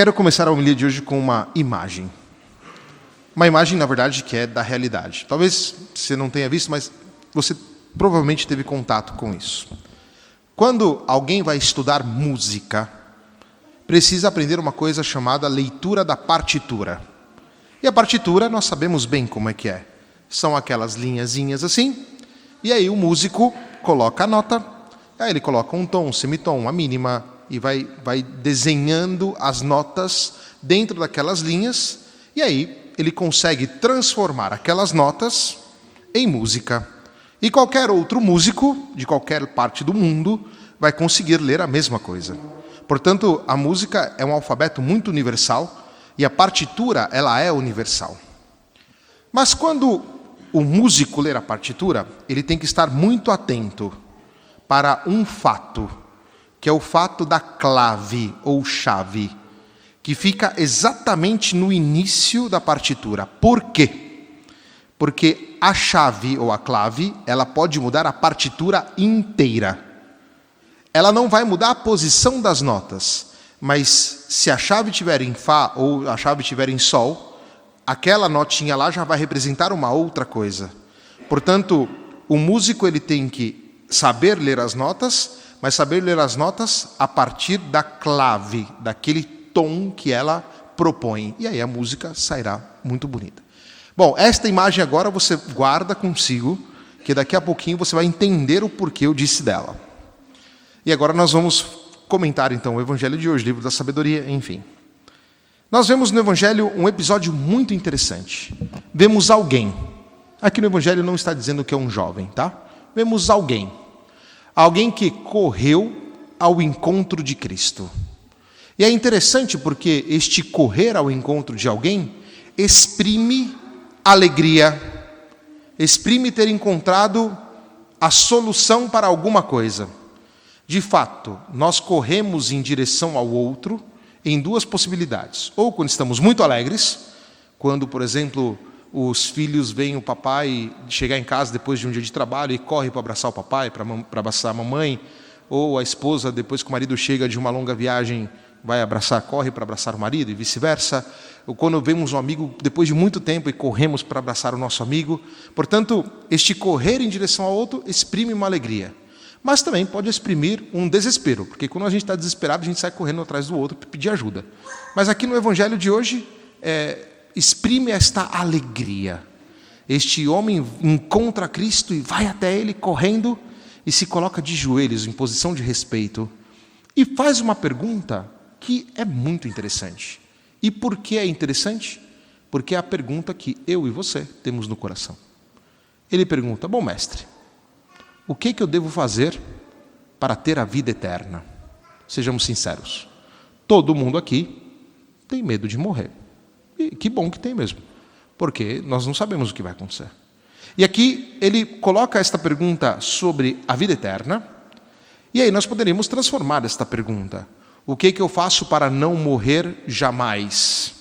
Quero começar a homilia de hoje com uma imagem. Uma imagem, na verdade, que é da realidade. Talvez você não tenha visto, mas você provavelmente teve contato com isso. Quando alguém vai estudar música, precisa aprender uma coisa chamada leitura da partitura. E a partitura, nós sabemos bem como é que é. São aquelas linhazinhas assim, e aí o músico coloca a nota, aí ele coloca um tom, um semitom, uma mínima, e vai desenhando as notas dentro daquelas linhas, e aí ele consegue transformar aquelas notas em música. E qualquer outro músico, de qualquer parte do mundo, vai conseguir ler a mesma coisa. Portanto, a música é um alfabeto muito universal, e a partitura, ela é universal. Mas quando o músico ler a partitura, ele tem que estar muito atento para um fato, que é o fato da clave ou chave, que fica exatamente no início da partitura. Por quê? Porque a chave ou a clave, ela pode mudar a partitura inteira. Ela não vai mudar a posição das notas, mas se a chave estiver em Fá ou a chave estiver em Sol, aquela notinha lá já vai representar uma outra coisa. Portanto, o músico ele tem que saber ler as notas, mas saber ler as notas a partir da clave, daquele tom que ela propõe. E aí a música sairá muito bonita. Bom, esta imagem agora você guarda consigo, que daqui a pouquinho você vai entender o porquê eu disse dela. E agora nós vamos comentar então o Evangelho de hoje, livro da sabedoria, enfim. Nós vemos no Evangelho um episódio muito interessante. Vemos alguém. Aqui no Evangelho não está dizendo que é um jovem, tá? Vemos alguém. Alguém que correu ao encontro de Cristo. E é interessante porque este correr ao encontro de alguém exprime alegria, exprime ter encontrado a solução para alguma coisa. De fato, nós corremos em direção ao outro em duas possibilidades. Ou quando estamos muito alegres, quando, por exemplo, os filhos veem o papai chegar em casa depois de um dia de trabalho e corre para abraçar o papai, para abraçar a mamãe, ou a esposa, depois que o marido chega de uma longa viagem, corre para abraçar o marido e vice-versa. Ou quando vemos um amigo depois de muito tempo e corremos para abraçar o nosso amigo. Portanto, este correr em direção ao outro exprime uma alegria. Mas também pode exprimir um desespero, porque quando a gente está desesperado, a gente sai correndo atrás do outro para pedir ajuda. Mas aqui no Evangelho de hoje, exprime esta alegria. Este homem encontra Cristo e vai até ele correndo e se coloca de joelhos em posição de respeito e faz uma pergunta que é muito interessante. E por que é interessante? Porque é a pergunta que eu e você temos no coração. Ele pergunta: bom mestre, o que eu devo fazer para ter a vida eterna? Sejamos sinceros. Todo mundo aqui tem medo de morrer. E que bom que tem mesmo, porque nós não sabemos o que vai acontecer. E aqui ele coloca esta pergunta sobre a vida eterna, e aí nós poderíamos transformar esta pergunta. O que eu faço para não morrer jamais?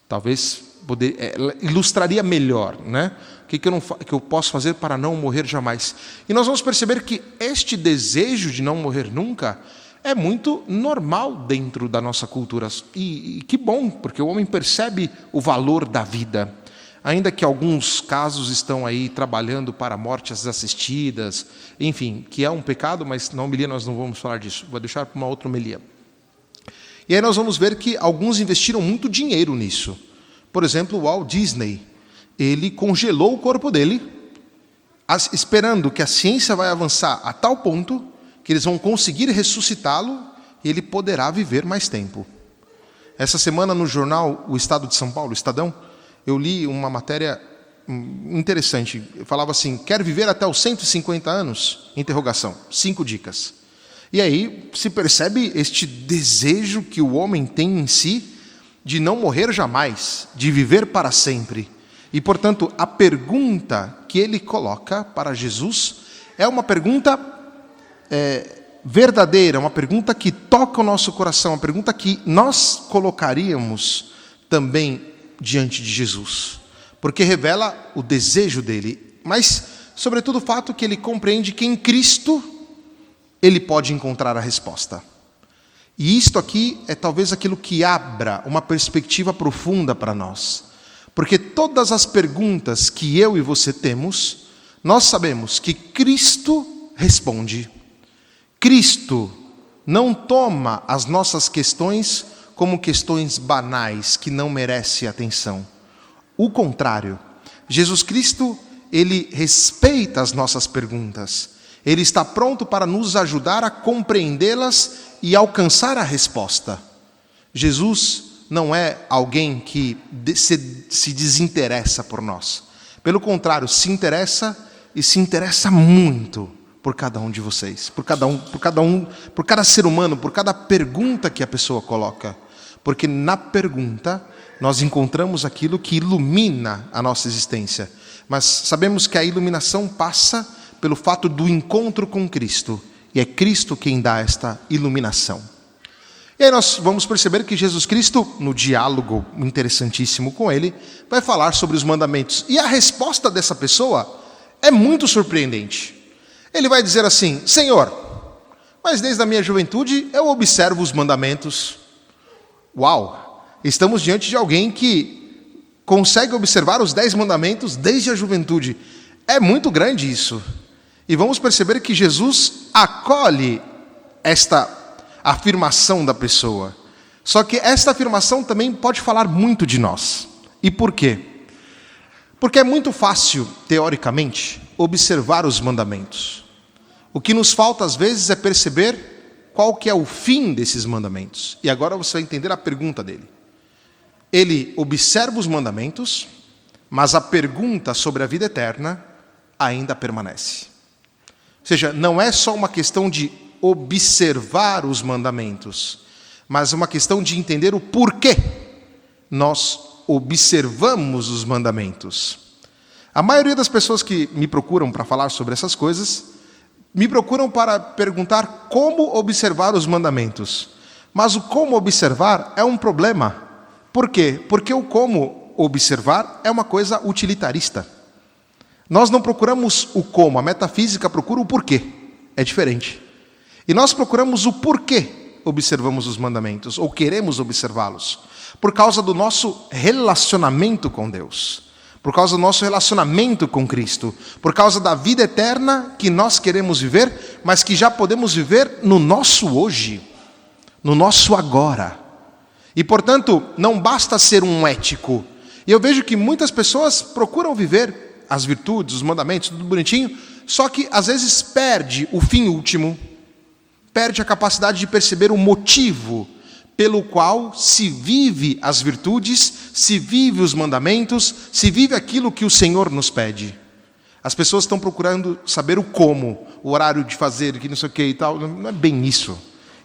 Talvez ilustraria melhor, né? O que eu posso fazer para não morrer jamais? E nós vamos perceber que este desejo de não morrer nunca é muito normal dentro da nossa cultura. E que bom, porque o homem percebe o valor da vida. Ainda que alguns casos estão aí trabalhando para mortes assistidas, enfim, que é um pecado, mas na homilia nós não vamos falar disso. Vou deixar para uma outra homilia. E aí nós vamos ver que alguns investiram muito dinheiro nisso. Por exemplo, o Walt Disney, ele congelou o corpo dele, esperando que a ciência vai avançar a tal ponto que eles vão conseguir ressuscitá-lo e ele poderá viver mais tempo. Essa semana no jornal O Estado de São Paulo, o Estadão, eu li uma matéria interessante. Eu falava assim: quer viver até os 150 anos? Interrogação. 5 dicas. E aí se percebe este desejo que o homem tem em si de não morrer jamais, de viver para sempre. E, portanto, a pergunta que ele coloca para Jesus é uma pergunta verdadeira, uma pergunta que toca o nosso coração, uma pergunta que nós colocaríamos também diante de Jesus, porque revela o desejo dele, mas, sobretudo, o fato que ele compreende que em Cristo ele pode encontrar a resposta. E isto aqui é talvez aquilo que abra uma perspectiva profunda para nós. Porque todas as perguntas que eu e você temos, nós sabemos que Cristo responde. Cristo não toma as nossas questões como questões banais, que não merecem atenção. O contrário, Jesus Cristo, Ele respeita as nossas perguntas. Ele está pronto para nos ajudar a compreendê-las e alcançar a resposta. Jesus não é alguém que se desinteressa por nós. Pelo contrário, se interessa e se interessa muito por cada um de vocês, por cada ser humano, por cada pergunta que a pessoa coloca. Porque na pergunta nós encontramos aquilo que ilumina a nossa existência. Mas sabemos que a iluminação passa pelo fato do encontro com Cristo. E é Cristo quem dá esta iluminação. E aí nós vamos perceber que Jesus Cristo, no diálogo interessantíssimo com ele, vai falar sobre os mandamentos. E a resposta dessa pessoa é muito surpreendente. Ele vai dizer assim: Senhor, mas desde a minha juventude eu observo os mandamentos. Uau! Estamos diante de alguém que consegue observar os 10 mandamentos desde a juventude. É muito grande isso. E vamos perceber que Jesus acolhe esta afirmação da pessoa. Só que esta afirmação também pode falar muito de nós. E por quê? Porque é muito fácil, teoricamente, observar os mandamentos. O que nos falta às vezes é perceber qual que é o fim desses mandamentos. E agora você vai entender a pergunta dele. Ele observa os mandamentos, mas a pergunta sobre a vida eterna ainda permanece. Ou seja, não é só uma questão de observar os mandamentos, mas uma questão de entender o porquê nós observamos os mandamentos. A maioria das pessoas que me procuram para falar sobre essas coisas, me procuram para perguntar como observar os mandamentos. Mas o como observar é um problema. Por quê? Porque o como observar é uma coisa utilitarista. Nós não procuramos o como, a metafísica procura o porquê. É diferente. E nós procuramos o porquê observamos os mandamentos, ou queremos observá-los. Por causa do nosso relacionamento com Deus. Por causa do nosso relacionamento com Cristo. Por causa da vida eterna que nós queremos viver, mas que já podemos viver no nosso hoje. No nosso agora. E, portanto, não basta ser um ético. E eu vejo que muitas pessoas procuram viver as virtudes, os mandamentos, tudo bonitinho, só que às vezes perde o fim último, perde a capacidade de perceber o motivo pelo qual se vive as virtudes, se vive os mandamentos, se vive aquilo que o Senhor nos pede. As pessoas estão procurando saber o como, o horário de fazer, que não sei o que e tal. Não é bem isso.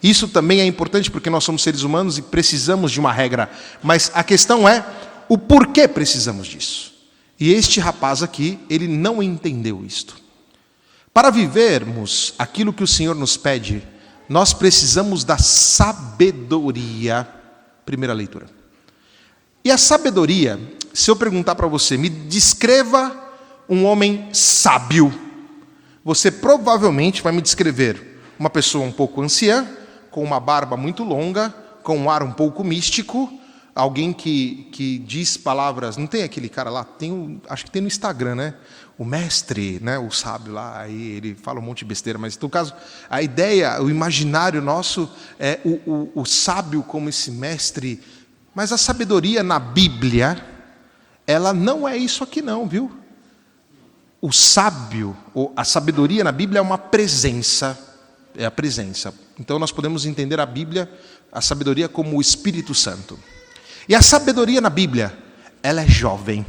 Isso também é importante porque nós somos seres humanos e precisamos de uma regra. Mas a questão é o porquê precisamos disso. E este rapaz aqui, ele não entendeu isto. Para vivermos aquilo que o Senhor nos pede, nós precisamos da sabedoria. Primeira leitura. E a sabedoria, se eu perguntar para você, me descreva um homem sábio, você provavelmente vai me descrever uma pessoa um pouco anciã, com uma barba muito longa, com um ar um pouco místico, alguém que diz palavras. Não tem aquele cara lá? Acho que tem no Instagram, né? O mestre, né? O sábio lá, aí ele fala um monte de besteira, mas no caso, a ideia, o imaginário nosso é o sábio como esse mestre. Mas a sabedoria na Bíblia, ela não é isso aqui não, viu? O sábio, ou a sabedoria na Bíblia é uma presença, é a presença. Então nós podemos entender a Bíblia, a sabedoria como o Espírito Santo. E a sabedoria na Bíblia, ela é jovem.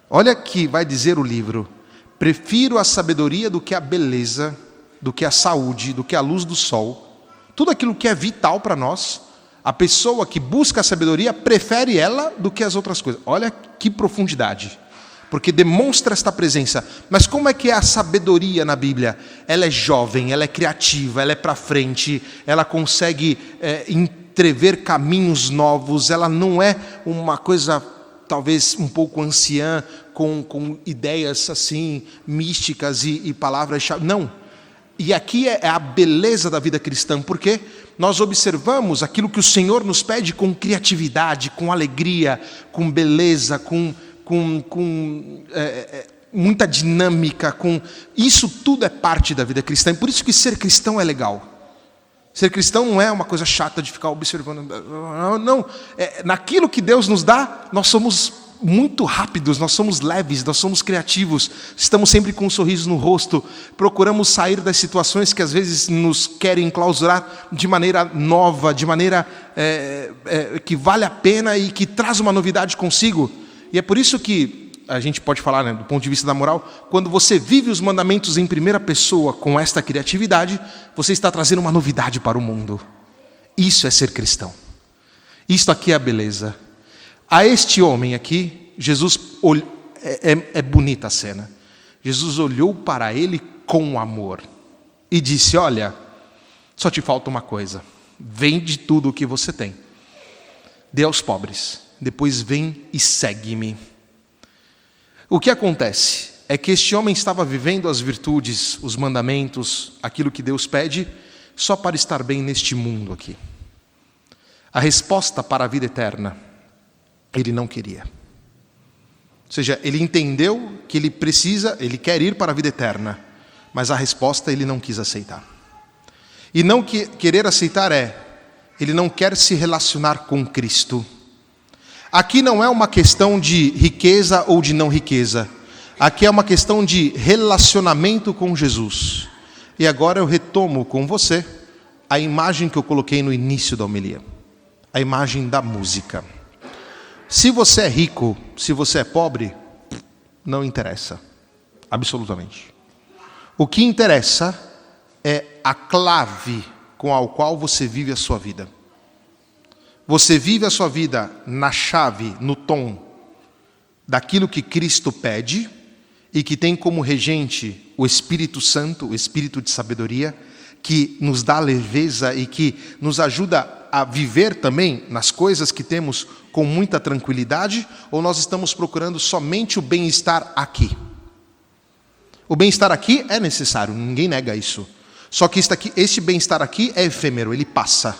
Olha que vai dizer o livro: prefiro a sabedoria do que a beleza, do que a saúde, do que a luz do sol. Tudo aquilo que é vital para nós, a pessoa que busca a sabedoria prefere ela do que as outras coisas. Olha que profundidade, porque demonstra esta presença. Mas como é que é a sabedoria na Bíblia? Ela é jovem, ela é criativa, ela é para frente, ela consegue entrever caminhos novos, ela não é uma coisa talvez um pouco anciã, com ideias assim, místicas e palavras-chave. Não. E aqui é a beleza da vida cristã. Por quê? nós observamos aquilo que o Senhor nos pede com criatividade, com alegria, com beleza, com muita dinâmica. Isso tudo é parte da vida cristã. E por isso que ser cristão é legal. Ser cristão não é uma coisa chata de ficar observando. Não. Naquilo que Deus nos dá, nós somos muito rápidos, nós somos leves, nós somos criativos, estamos sempre com um sorriso no rosto, procuramos sair das situações que às vezes nos querem clausurar de maneira nova, de maneira que vale a pena e que traz uma novidade consigo. E é por isso que a gente pode falar, né, do ponto de vista da moral, quando você vive os mandamentos em primeira pessoa com esta criatividade, você está trazendo uma novidade para o mundo. Isso é ser cristão. Isto aqui é a beleza. A este homem aqui, Jesus é bonita a cena. Jesus olhou para ele com amor e disse: olha, só te falta uma coisa. Vende tudo o que você tem, dê aos pobres, depois vem e segue-me. O que acontece é que este homem estava vivendo as virtudes, os mandamentos, aquilo que Deus pede, só para estar bem neste mundo aqui. A resposta para a vida eterna ele não queria. Ou seja, ele entendeu que ele quer ir para a vida eterna, mas a resposta ele não quis aceitar. E não querer aceitar ele não quer se relacionar com Cristo. Aqui não é uma questão de riqueza ou de não riqueza. Aqui é uma questão de relacionamento com Jesus. E agora eu retomo com você a imagem que eu coloquei no início da homilia. A imagem da música. Se você é rico, se você é pobre, não interessa, absolutamente. O que interessa é a clave com a qual você vive a sua vida. Você vive a sua vida na chave, no tom daquilo que Cristo pede e que tem como regente o Espírito Santo, o Espírito de sabedoria, que nos dá leveza e que nos ajuda a viver também nas coisas que temos com muita tranquilidade, ou nós estamos procurando somente o bem-estar aqui? O bem-estar aqui é necessário, ninguém nega isso. Só que este bem-estar aqui é efêmero, ele passa.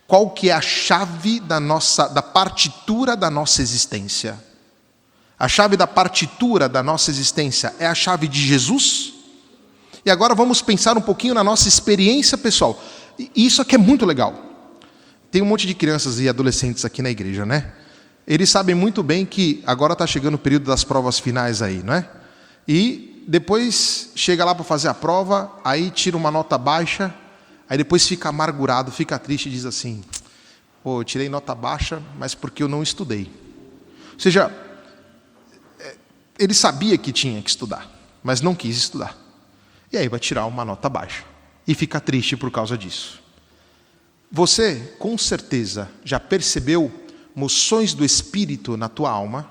Qual que é a chave da partitura da nossa existência? A chave da partitura da nossa existência é a chave de Jesus? E agora vamos pensar um pouquinho na nossa experiência pessoal. E isso aqui é muito legal. Tem um monte de crianças e adolescentes aqui na igreja, né? Eles sabem muito bem que agora está chegando o período das provas finais aí, não é? E depois chega lá para fazer a prova, aí tira uma nota baixa, aí depois fica amargurado, fica triste e diz assim: pô, eu tirei nota baixa, mas porque eu não estudei. Ou seja, ele sabia que tinha que estudar, mas não quis estudar. E aí vai tirar uma nota baixa e fica triste por causa disso. Você, com certeza, já percebeu moções do Espírito na tua alma,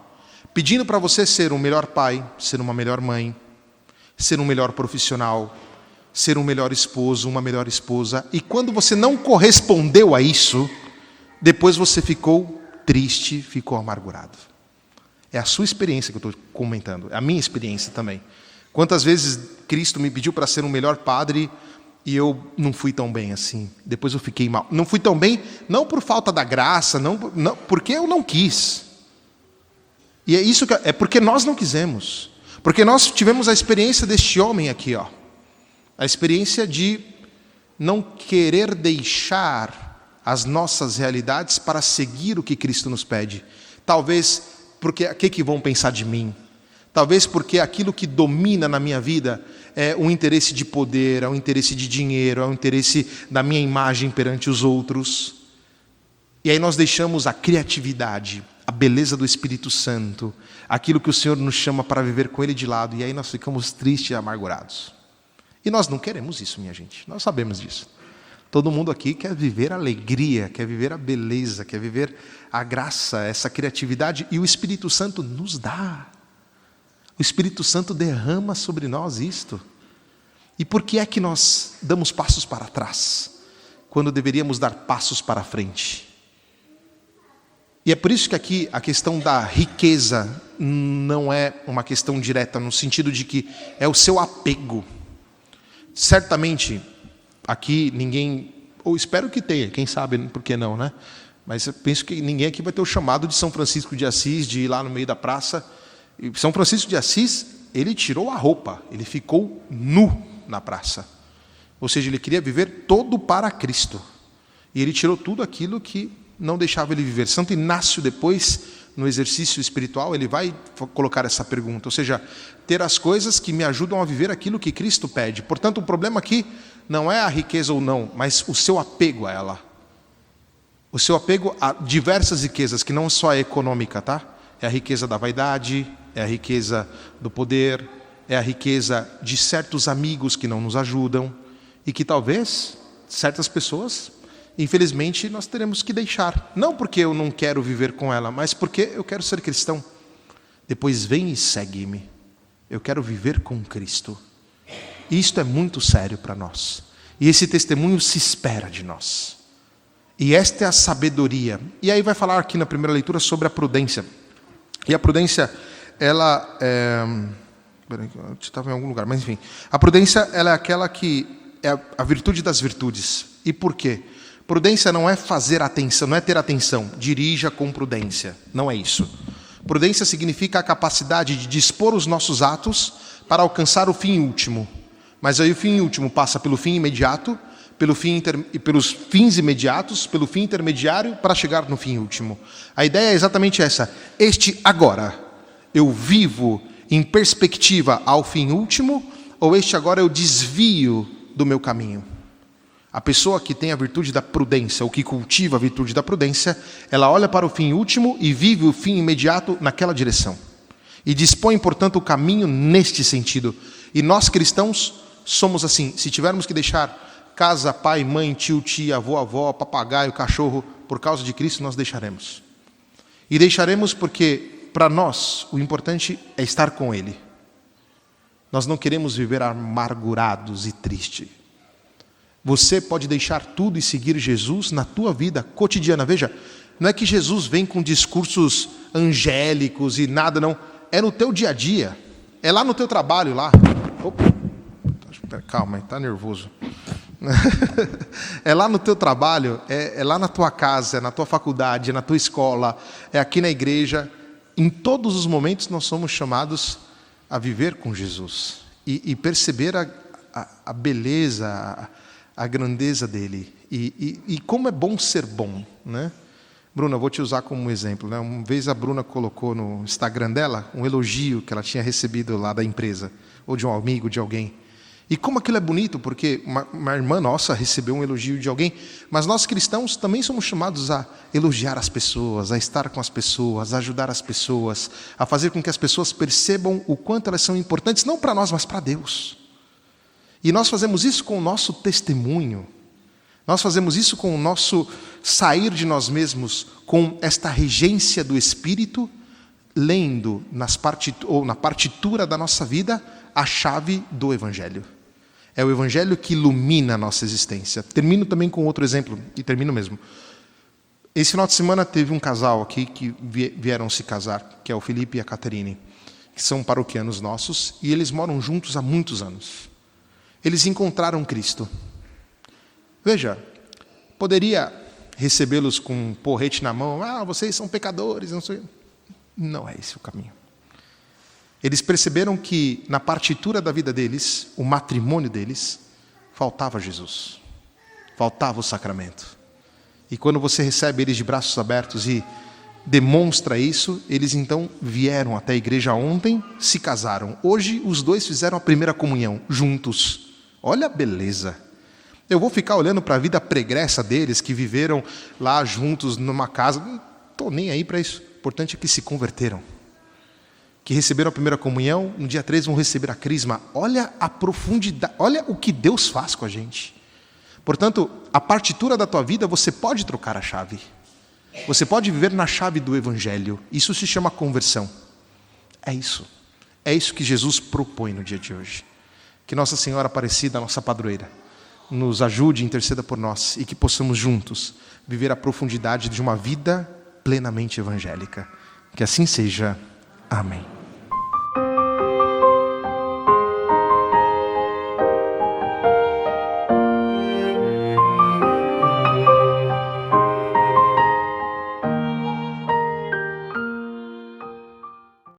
pedindo para você ser um melhor pai, ser uma melhor mãe, ser um melhor profissional, ser um melhor esposo, uma melhor esposa. E quando você não correspondeu a isso, depois você ficou triste, ficou amargurado. É a sua experiência que eu estou comentando, é a minha experiência também. Quantas vezes Cristo me pediu para ser um melhor padre e eu não fui tão bem assim. Depois eu fiquei mal. Não fui tão bem, não por falta da graça, não porque eu não quis. E é isso é porque nós não quisemos. Porque nós tivemos a experiência deste homem aqui, ó. A experiência de não querer deixar as nossas realidades para seguir o que Cristo nos pede. Talvez porque o que vão pensar de mim? Talvez porque aquilo que domina na minha vida é um interesse de poder, é um interesse de dinheiro, é um interesse da minha imagem perante os outros. E aí nós deixamos a criatividade, a beleza do Espírito Santo, aquilo que o Senhor nos chama para viver com Ele de lado, e aí nós ficamos tristes e amargurados. E nós não queremos isso, minha gente, nós sabemos disso. Todo mundo aqui quer viver a alegria, quer viver a beleza, quer viver a graça, essa criatividade, e o Espírito Santo nos dá. O Espírito Santo derrama sobre nós isto. E por que é que nós damos passos para trás, quando deveríamos dar passos para frente? E é por isso que aqui a questão da riqueza não é uma questão direta, no sentido de que é o seu apego. Certamente, aqui ninguém Ou espero que tenha, quem sabe, por que não, né? Mas eu penso que ninguém aqui vai ter o chamado de São Francisco de Assis, de ir lá no meio da praça. E São Francisco de Assis, ele tirou a roupa, ele ficou nu na praça. Ou seja, ele queria viver todo para Cristo. E ele tirou tudo aquilo que não deixava ele viver. Santo Inácio, depois, no exercício espiritual, ele vai colocar essa pergunta. Ou seja, ter as coisas que me ajudam a viver aquilo que Cristo pede. Portanto, o problema aqui não é a riqueza ou não, mas o seu apego a ela. O seu apego a diversas riquezas, que não só é econômica, tá? É a riqueza da vaidade, é a riqueza do poder, é a riqueza de certos amigos que não nos ajudam e que talvez certas pessoas, infelizmente, nós teremos que deixar. Não porque eu não quero viver com ela, mas porque eu quero ser cristão. Depois vem e segue-me. Eu quero viver com Cristo. E isto é muito sério para nós. E esse testemunho se espera de nós. E esta é a sabedoria. E aí vai falar aqui na primeira leitura sobre a prudência. E a prudência, ela eu estava em algum lugar, mas enfim. A prudência, ela é aquela que é a virtude das virtudes. E por quê? Prudência não é fazer atenção, não é ter atenção. Dirija com prudência. Não é isso. Prudência significa a capacidade de dispor os nossos atos para alcançar o fim último. Mas aí o fim último passa pelo fim imediato, pelos fins imediatos, pelo fim intermediário, para chegar no fim último. A ideia é exatamente essa. Este agora, eu vivo em perspectiva ao fim último, ou este agora eu desvio do meu caminho? A pessoa que tem a virtude da prudência, ou que cultiva a virtude da prudência, ela olha para o fim último e vive o fim imediato naquela direção. E dispõe, portanto, o caminho neste sentido. E nós cristãos somos assim. Se tivermos que deixar casa, pai, mãe, tio, tia, avô, avó, papagaio, cachorro, por causa de Cristo, nós deixaremos. E deixaremos porque, para nós, o importante é estar com Ele. Nós não queremos viver amargurados e tristes. Você pode deixar tudo e seguir Jesus na tua vida cotidiana. Veja, não é que Jesus vem com discursos angélicos e nada, não. É no teu dia a dia. É lá no teu trabalho, lá. Opa. Calma, está nervoso. É lá no teu trabalho, é lá na tua casa, é na tua faculdade, é na tua escola, é aqui na igreja. Em todos os momentos nós somos chamados a viver com Jesus e perceber a beleza, a grandeza dele. E como é bom ser bom, né? Bruna, vou te usar como um exemplo, né? Uma vez a Bruna colocou no Instagram dela um elogio que ela tinha recebido lá da empresa, ou de um amigo, de alguém. E como aquilo é bonito, porque uma irmã nossa recebeu um elogio de alguém, mas nós cristãos também somos chamados a elogiar as pessoas, a estar com as pessoas, a ajudar as pessoas, a fazer com que as pessoas percebam o quanto elas são importantes, não para nós, mas para Deus. E nós fazemos isso com o nosso testemunho, nós fazemos isso com o nosso sair de nós mesmos, com esta regência do Espírito, lendo na partitura da nossa vida a chave do Evangelho. É o Evangelho que ilumina a nossa existência. Termino também com outro exemplo, e termino mesmo. Esse final de semana teve um casal aqui que vieram se casar, que é o Felipe e a Caterine, que são paroquianos nossos, e eles moram juntos há muitos anos. Eles encontraram Cristo. Veja, poderia recebê-los com um porrete na mão, vocês são pecadores, não sei. Não é esse o caminho. Eles perceberam que na partitura da vida deles, o matrimônio deles, faltava Jesus, faltava o sacramento. E quando você recebe eles de braços abertos e demonstra isso, eles então vieram até a igreja ontem, se casaram. Hoje os dois fizeram a primeira comunhão, juntos. Olha a beleza. Eu vou ficar olhando para a vida pregressa deles, que viveram lá juntos numa casa, não estou nem aí para isso. O importante é que se converteram, que receberam a primeira comunhão, no dia 3 vão receber a crisma. Olha a profundidade, olha o que Deus faz com a gente. Portanto, a partitura da tua vida, você pode trocar a chave. Você pode viver na chave do Evangelho. Isso se chama conversão. É isso. É isso que Jesus propõe no dia de hoje. Que Nossa Senhora Aparecida, nossa padroeira, nos ajude e interceda por nós e que possamos juntos viver a profundidade de uma vida plenamente evangélica. Que assim seja. Amém.